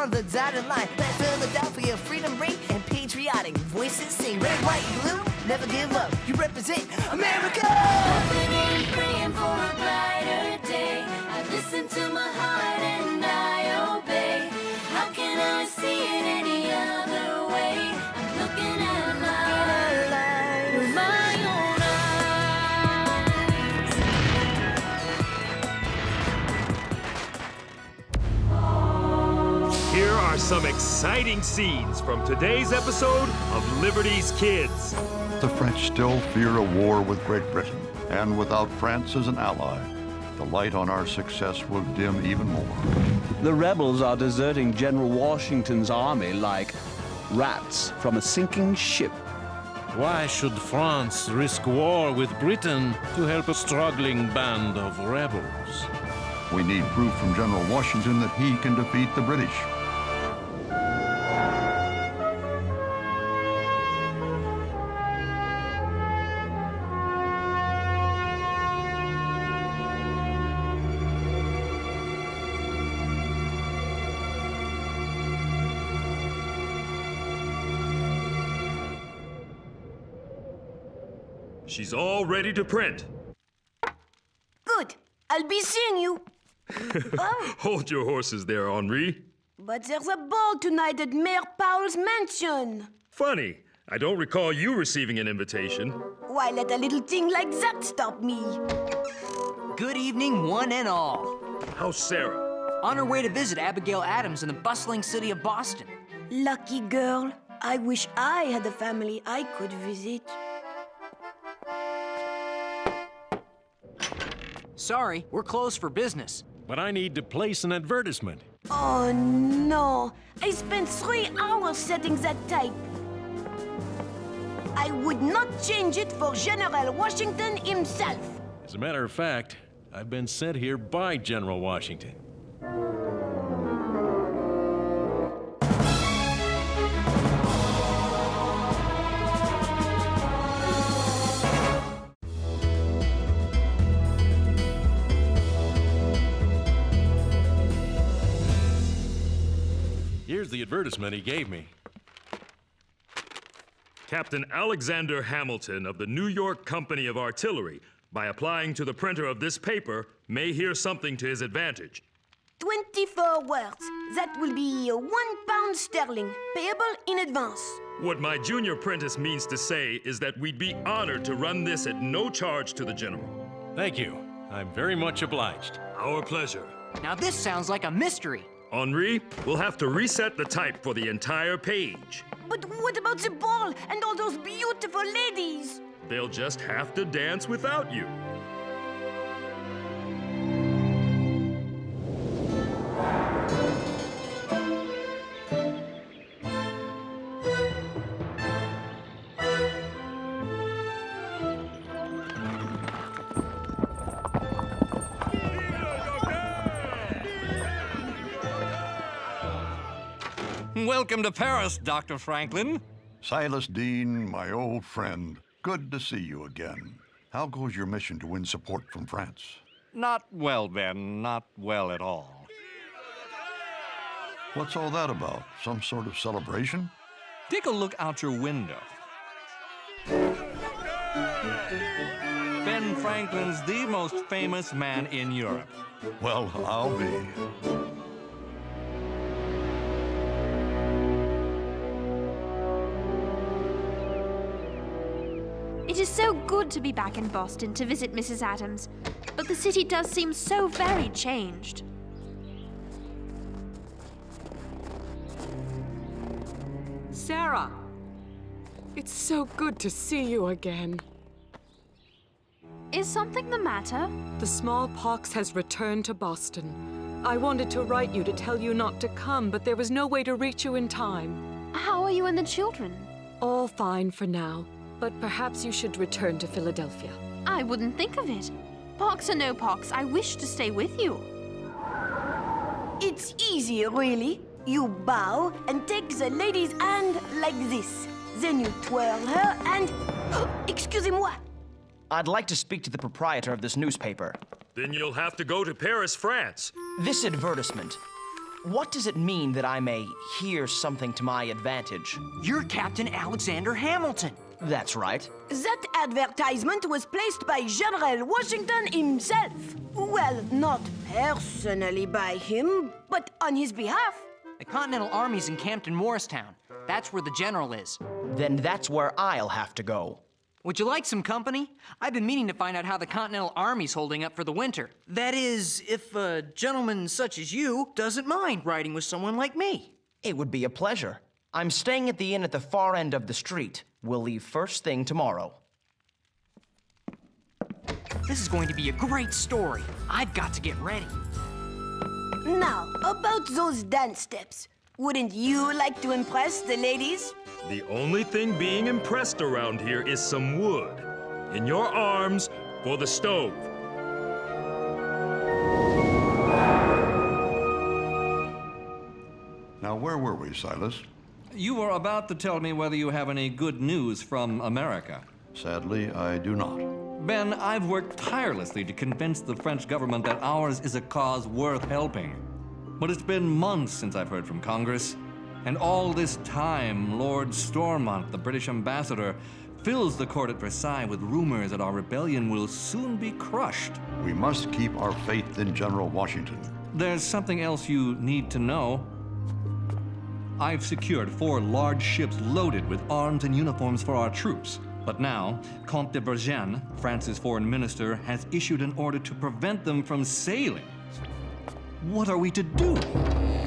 on the dotted line. Let Philadelphia freedom ring and patriotic voices sing. Red, white, blue, never give up. You represent America. Hoping and praying for a brighter day. I listen to my heart and I obey. How can I see it any other way? I'm looking at life with my own eyes. Here are some exciting scenes from today's episode of Liberty's Kids. The French still fear a war with Great Britain, and without France as an ally, the light on our success will dim even more. The rebels are deserting General Washington's army like rats from a sinking ship. Why should France risk war with Britain to help a struggling band of rebels? We need proof from General Washington that he can defeat the British. She's all ready to print. Good. I'll be seeing you. Oh, Hold your horses there, Henri. but there's a ball tonight at Mayor Powell's mansion. Funny, I don't recall you receiving an invitation. Why let a little thing like that stop me? Good evening, one and all. How's Sarah? On her way to visit Abigail Adams in the bustling city of Boston. Lucky girl. I wish I had a family I could visit. Sorry, we're closed for business. But I need to place an advertisement. Oh no! I spent 3 hours setting that type. I would not change it for General Washington himself. As a matter of fact, I've been sent here by General Washington. Here's the advertisement he gave me. Captain Alexander Hamilton of the New York Company of Artillery, by applying to the printer of this paper, may hear something to his advantage. 24 words. That will be £1 sterling, payable in advance. What my junior apprentice means to say is that we'd be honored to run this at no charge to the General. Thank you. I'm very much obliged. Our pleasure. Now this sounds like a mystery. Henri, we'll have to reset the type for the entire page. But what about the ball and all those beautiful ladies? They'll just have to dance without you. Welcome to Paris, Dr. Franklin. Silas Dean, my old friend, good to see you again. How goes your mission to win support from France? Not well, Ben, not well at all. What's all that about? Some sort of celebration? Take a look out your window. Ben Franklin's the most famous man in Europe. Well, I'll be. It is so good to be back in Boston to visit Mrs. Adams, but the city does seem so very changed. Sarah, it's so good to see you again. Is something the matter? The smallpox has returned to Boston. I wanted to write you to tell you not to come, but there was no way to reach you in time. How are you and the children? All fine for now, but perhaps you should return to Philadelphia. I wouldn't think of it. Pox or no pox, I wish to stay with you. It's easy, really. You bow and take the lady's hand like this. Then you twirl her and... Excusez-moi. I'd like to speak to the proprietor of this newspaper. Then you'll have to go to Paris, France. This advertisement. What does it mean that I may hear something to my advantage? You're Captain Alexander Hamilton. That's right. That advertisement was placed by General Washington himself. Well, not personally by him, but on his behalf. The Continental Army's encamped in Morristown. That's where the general is. Then that's where I'll have to go. Would you like some company? I've been meaning to find out how the Continental Army's holding up for the winter. That is, if a gentleman such as you doesn't mind riding with someone like me. It would be a pleasure. I'm staying at the inn at the far end of the street. We'll leave first thing tomorrow. This is going to be a great story. I've got to get ready. Now, about those dance steps. Wouldn't you like to impress the ladies? The only thing being impressed around here is some wood. In your arms for the stove. Now, where were we, Silas? You were about to tell me whether you have any good news from America. Sadly, I do not. Ben, I've worked tirelessly to convince the French government that ours is a cause worth helping. But it's been months since I've heard from Congress. And all this time, Lord Stormont, the British ambassador, fills the court at Versailles with rumors that our rebellion will soon be crushed. We must keep our faith in General Washington. There's something else you need to know. I've secured 4 large ships loaded with arms and uniforms for our troops. But now, Comte de Vergennes, France's foreign minister, has issued an order to prevent them from sailing. What are we to do?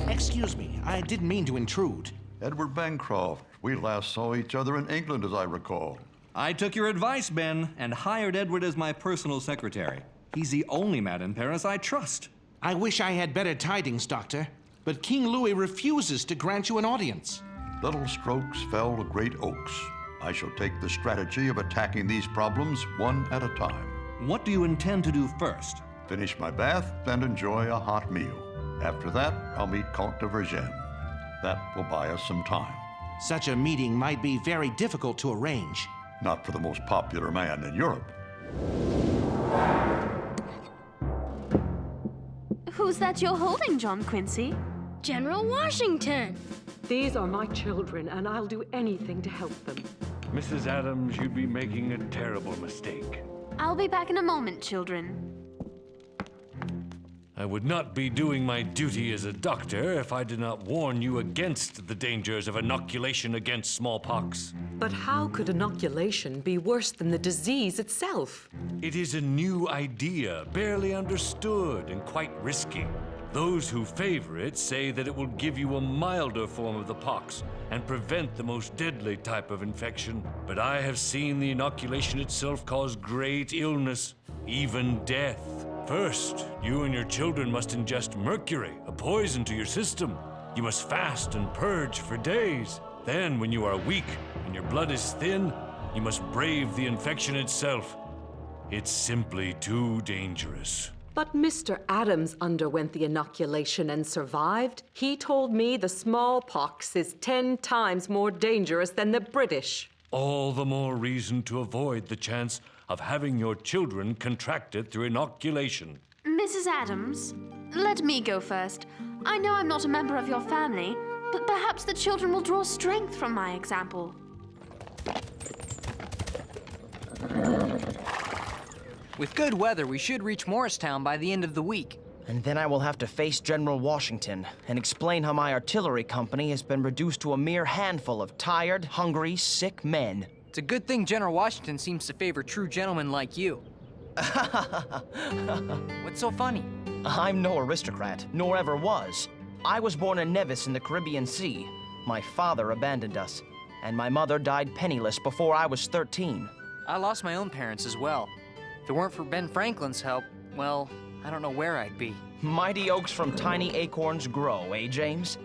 Excuse me, I didn't mean to intrude. Edward Bancroft. We last saw each other in England, as I recall. I took your advice, Ben, and hired Edward as my personal secretary. He's the only man in Paris I trust. I wish I had better tidings, Doctor, but King Louis refuses to grant you an audience. Little strokes fell great oaks. I shall take the strategy of attacking these problems one at a time. What do you intend to do first? Finish my bath and enjoy a hot meal. After that, I'll meet Comte de Vergennes. That will buy us some time. Such a meeting might be very difficult to arrange. Not for the most popular man in Europe. Who's that you're holding, John Quincy? General Washington. These are my children, and I'll do anything to help them. Mrs. Adams, you'd be making a terrible mistake. I'll be back in a moment, children. I would not be doing my duty as a doctor if I did not warn you against the dangers of inoculation against smallpox. But how could inoculation be worse than the disease itself? It is a new idea, barely understood and quite risky. Those who favor it say that it will give you a milder form of the pox and prevent the most deadly type of infection. But I have seen the inoculation itself cause great illness, even death. First, you and your children must ingest mercury, a poison to your system. You must fast and purge for days. Then, when you are weak and your blood is thin, you must brave the infection itself. It's simply too dangerous. But Mr. Adams underwent the inoculation and survived. He told me the smallpox is 10 times more dangerous than the British. All the more reason to avoid the chance of having your children contract it through inoculation. Mrs. Adams, let me go first. I know I'm not a member of your family, but perhaps the children will draw strength from my example. With good weather, we should reach Morristown by the end of the week. And then I will have to face General Washington and explain how my artillery company has been reduced to a mere handful of tired, hungry, sick men. It's a good thing General Washington seems to favor true gentlemen like you. What's so funny? I'm no aristocrat, nor ever was. I was born in Nevis in the Caribbean Sea. My father abandoned us, and my mother died penniless before I was 13. I lost my own parents as well. If it weren't for Ben Franklin's help, well, I don't know where I'd be. Mighty oaks from tiny acorns grow, eh, James?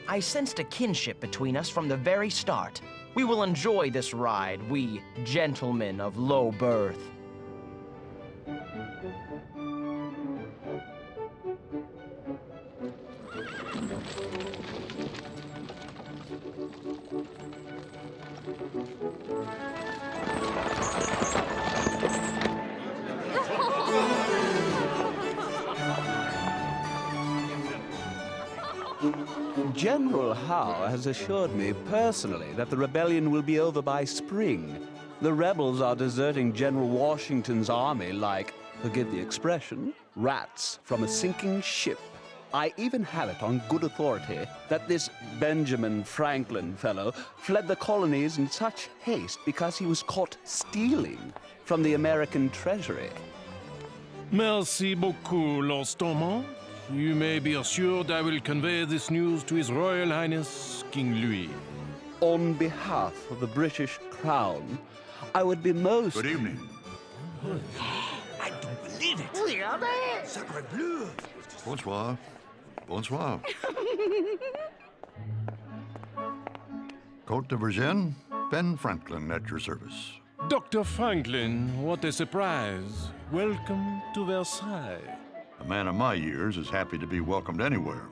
I sensed a kinship between us from the very start. We will enjoy this ride, we gentlemen of low birth. General Howe has assured me personally that the rebellion will be over by spring. The rebels are deserting General Washington's army like, forgive the expression, rats from a sinking ship. I even have it on good authority that this Benjamin Franklin fellow fled the colonies in such haste because he was caught stealing from the American treasury. Merci beaucoup, Lord Stormont. You may be assured I will convey this news to His Royal Highness King Louis. On behalf of the British Crown, I would be most... Good evening. I don't believe it. Sacre bleu. Bonsoir. Bonsoir. Côte de Virgin, Ben Franklin at your service. Dr. Franklin, what a surprise. Welcome to Versailles. A man of my years is happy to be welcomed anywhere.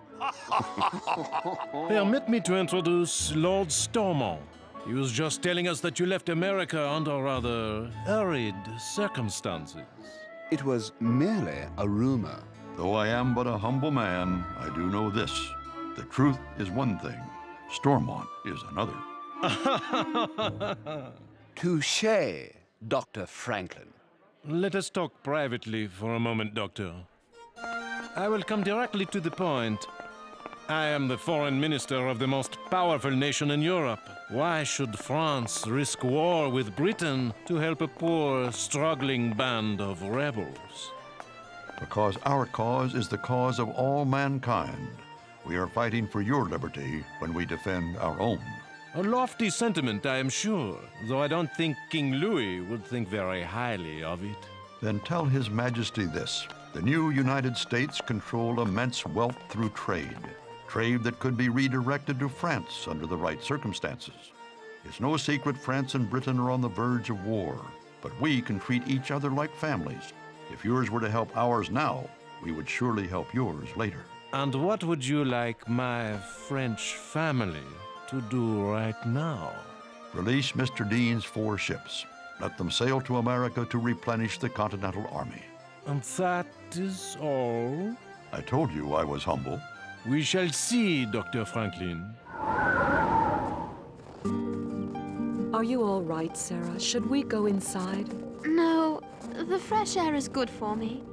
Permit me to introduce Lord Stormont. He was just telling us that you left America under rather hurried circumstances. It was merely a rumor. Though I am but a humble man, I do know this. The truth is one thing. Stormont is another. Touché, Dr. Franklin. Let us talk privately for a moment, Doctor. I will come directly to the point. I am the foreign minister of the most powerful nation in Europe. Why should France risk war with Britain to help a poor, struggling band of rebels? Because our cause is the cause of all mankind. We are fighting for your liberty when we defend our own. A lofty sentiment, I am sure, though I don't think King Louis would think very highly of it. Then tell His Majesty this. The new United States control immense wealth through trade. Trade that could be redirected to France under the right circumstances. It's no secret France and Britain are on the verge of war, but we can treat each other like families. If yours were to help ours now, we would surely help yours later. And what would you like my French family to do right now? Release Mr. Dean's 4 ships. Let them sail to America to replenish the Continental Army. And that is all? I told you I was humble. We shall see, Dr. Franklin. Are you all right, Sarah? Should we go inside? No, the fresh air is good for me.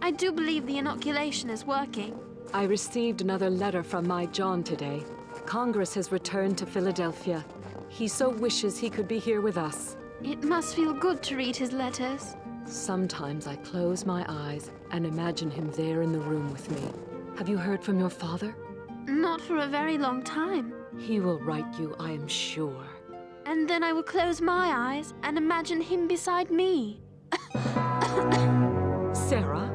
I do believe the inoculation is working. I received another letter from my John today. Congress has returned to Philadelphia. He so wishes he could be here with us. It must feel good to read his letters. Sometimes I close my eyes and imagine him there in the room with me. Have you heard from your father? Not for a very long time. He will write you, I am sure. And then I will close my eyes and imagine him beside me. Sarah?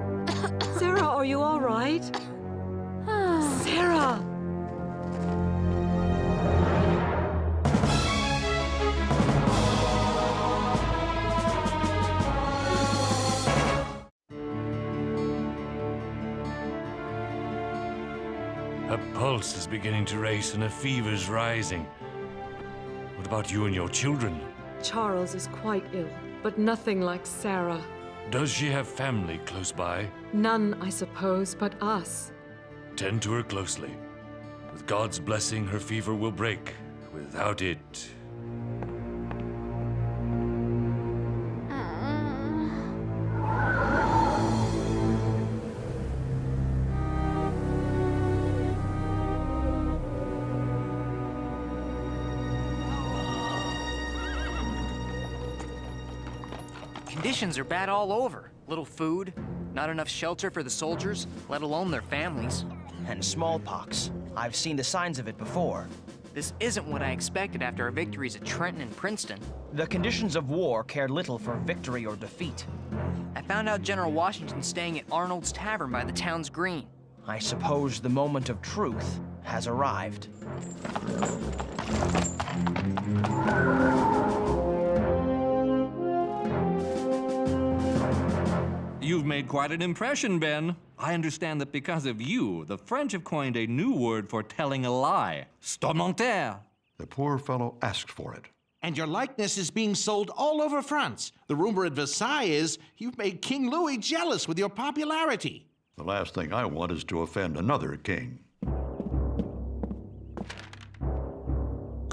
Sarah, are you all right? Sarah! Her pulse is beginning to race and her fever's rising. What about you and your children? Charles is quite ill, but nothing like Sarah. Does she have family close by? None, I suppose, but us. Tend to her closely. With God's blessing, her fever will break. Without it... Conditions are bad all over. Little food, not enough shelter for the soldiers, let alone their families. And smallpox. I've seen the signs of it before. This isn't what I expected after our victories at Trenton and Princeton. The conditions of war cared little for victory or defeat. I found out General Washington's staying at Arnold's Tavern by the town's green. I suppose the moment of truth has arrived. You've made quite an impression, Ben. I understand that because of you, the French have coined a new word for telling a lie. Stormenter. The poor fellow asked for it. And your likeness is being sold all over France. The rumor at Versailles is you've made King Louis jealous with your popularity. The last thing I want is to offend another king.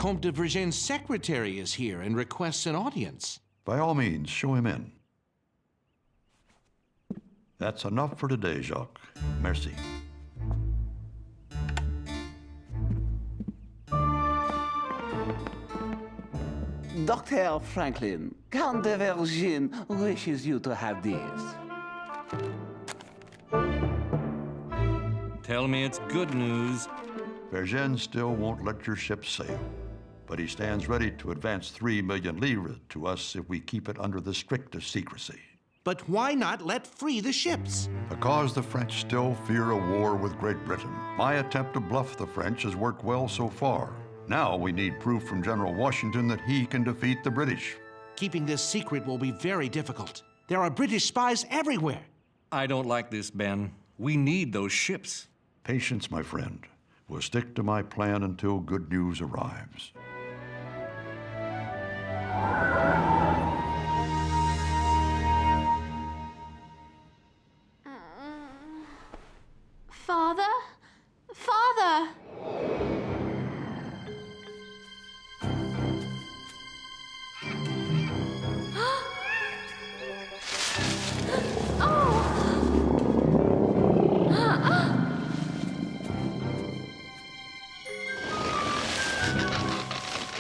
Comte de Vergennes' secretary is here and requests an audience. By all means, show him in. That's enough for today, Jacques. Merci. Dr. Franklin, Count de Vergennes wishes you to have this. Tell me it's good news. Vergennes still won't let your ship sail, but he stands ready to advance 3 million livres to us if we keep it under the strictest secrecy. But why not let free the ships? Because the French still fear a war with Great Britain. My attempt to bluff the French has worked well so far. Now we need proof from General Washington that he can defeat the British. Keeping this secret will be very difficult. There are British spies everywhere. I don't like this, Ben. We need those ships. Patience, my friend. We'll stick to my plan until good news arrives. Father? Father!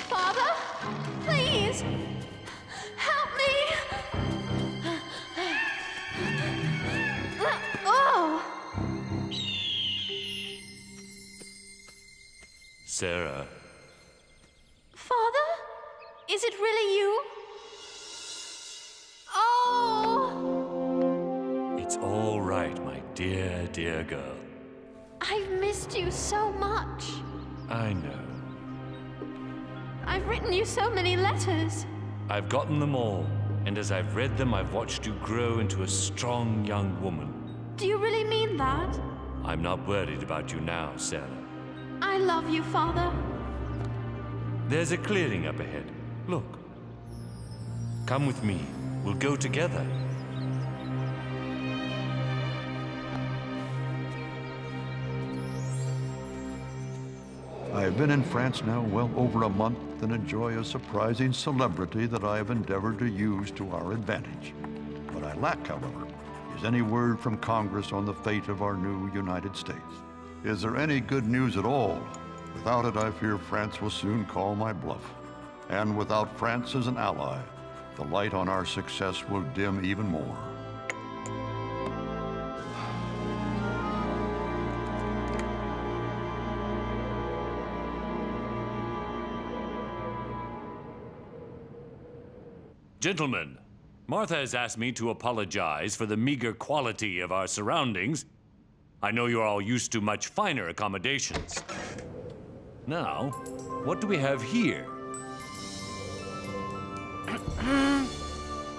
Father? Please! Help me! Oh! Sarah. Father? Is it really you? Oh! It's all right, my dear, dear girl. I've missed you so much. I know. I've written you so many letters. I've gotten them all, and as I've read them, I've watched you grow into a strong young woman. Do you really mean that? I'm not worried about you now, Sarah. I love you, Father. There's a clearing up ahead. Look. Come with me. We'll go together. I have been in France now well over a month and enjoy a surprising celebrity that I have endeavored to use to our advantage. What I lack, however, is any word from Congress on the fate of our new United States. Is there any good news at all? Without it, I fear France will soon call my bluff. And without France as an ally, the light on our success will dim even more. Gentlemen, Martha has asked me to apologize for the meager quality of our surroundings. I know you're all used to much finer accommodations. Now, what do we have here?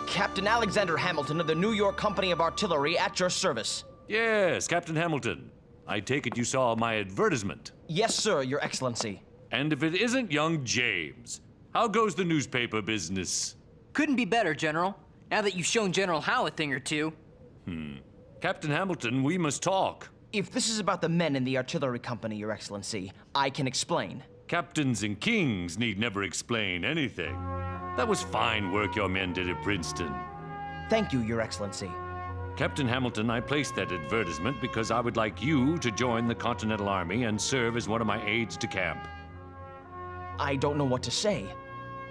Captain Alexander Hamilton of the New York Company of Artillery at your service. Yes, Captain Hamilton. I take it you saw my advertisement. Yes, sir, Your Excellency. And if it isn't young James, how goes the newspaper business? Couldn't be better, General. Now that you've shown General Howe a thing or two. Captain Hamilton, we must talk. If this is about the men in the artillery company, Your Excellency, I can explain. Captains and kings need never explain anything. That was fine work your men did at Princeton. Thank you, Your Excellency. Captain Hamilton, I placed that advertisement because I would like you to join the Continental Army and serve as one of my aides de camp. I don't know what to say.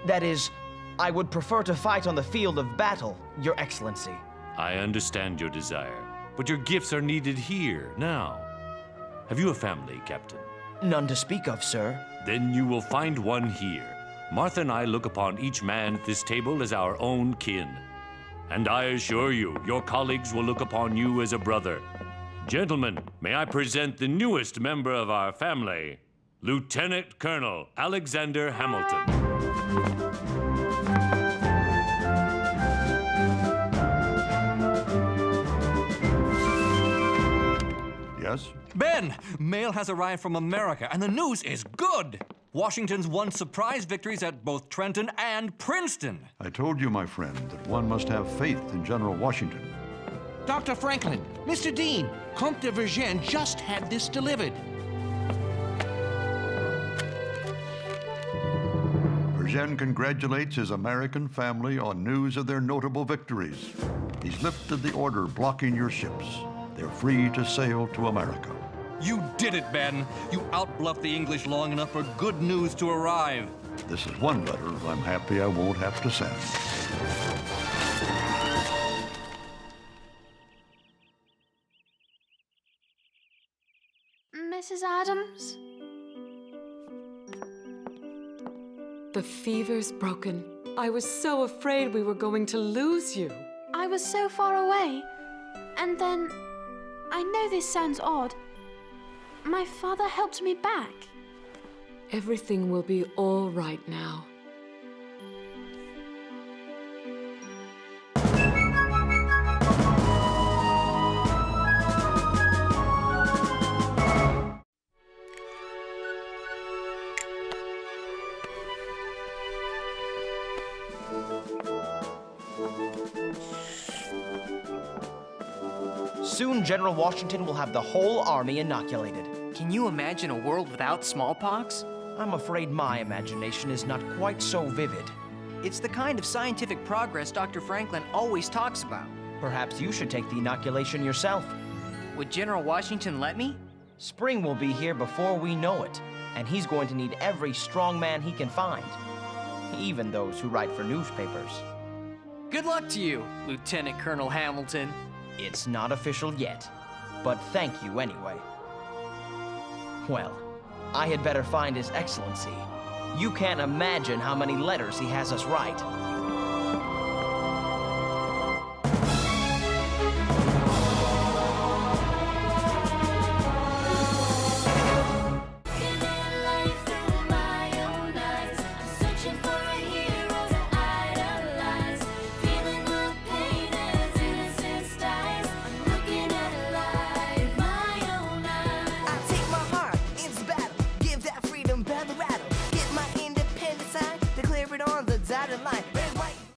That is, I would prefer to fight on the field of battle, Your Excellency. I understand your desire, but your gifts are needed here, now. Have you a family, Captain? None to speak of, sir. Then you will find one here. Martha and I look upon each man at this table as our own kin. And I assure you, your colleagues will look upon you as a brother. Gentlemen, may I present the newest member of our family, Lieutenant Colonel Alexander Hamilton. Yes? Ben, mail has arrived from America, and the news is good. Washington's won surprise victories at both Trenton and Princeton. I told you, my friend, that one must have faith in General Washington. Dr. Franklin, Mr. Dean, Comte de Vergennes just had this delivered. Eugene congratulates his American family on news of their notable victories. He's lifted the order blocking your ships. They're free to sail to America. You did it, Ben. You outbluffed the English long enough for good news to arrive. This is one letter I'm happy I won't have to send. Mrs. Adams? The fever's broken. I was so afraid we were going to lose you. I was so far away. And then, I know this sounds odd, my father helped me back. Everything will be all right now. Soon, General Washington will have the whole army inoculated. Can you imagine a world without smallpox? I'm afraid my imagination is not quite so vivid. It's the kind of scientific progress Dr. Franklin always talks about. Perhaps you should take the inoculation yourself. Would General Washington let me? Spring will be here before we know it, and he's going to need every strong man he can find, even those who write for newspapers. Good luck to you, Lieutenant Colonel Hamilton. It's not official yet, but thank you anyway. Well, I had better find His Excellency. You can't imagine how many letters he has us write. Line.